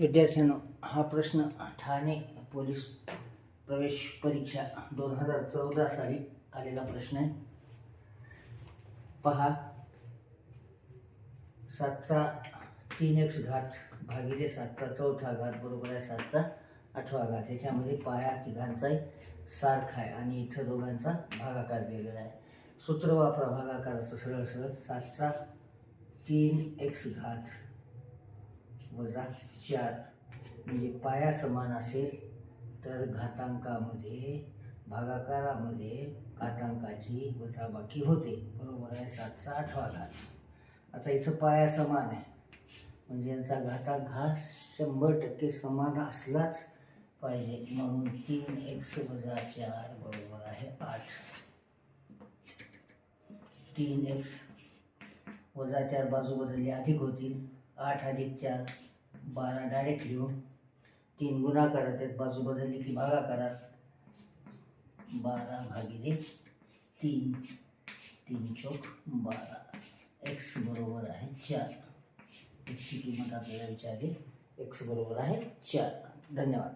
विद्यार्थ्यांनो, हा प्रश्न ठाणे पोलीस प्रवेश परीक्षा 2014 साली आलेला प्रश्न आहे. पहा, 7चा 3x घात भागिले 7चा चौथा घात बरोबर आहे 7चा 8वा घात. ह्याच्यामध्ये पाया तिघांचा सारखा आहे आणि इथं दोघांचा भागाकार दिलेला आहे. सूत्र वापरा भागाकाराचं सरळ सरळ. 7चा 3x घात वजा 4 म्हणजे पाया समान असेल तर घातांकामध्ये भागाकारामध्ये घातांकाची वजाबाकी होते. बरोबर आहे 7चा 8वा घात. आता इथं पाया समान आहे म्हणजे यांचा घातांक हा 100% समान असलाच पाहिजे. म्हणून 3x वजा 4 बरोबर आहे 8. 3x वजा 4 बाजू बदलली अधिक होतील. 8 अधिक 4 12 डायरेक्ट लिहू. 3 गुणाकारात आहेत, बाजू बदलली की भागाकारात. 12 भागिले 3 3 चौक 12. x बरोबर आहे 4. x ची किंमत आपल्याला विचारली. x बरोबर आहे 4. धन्यवाद.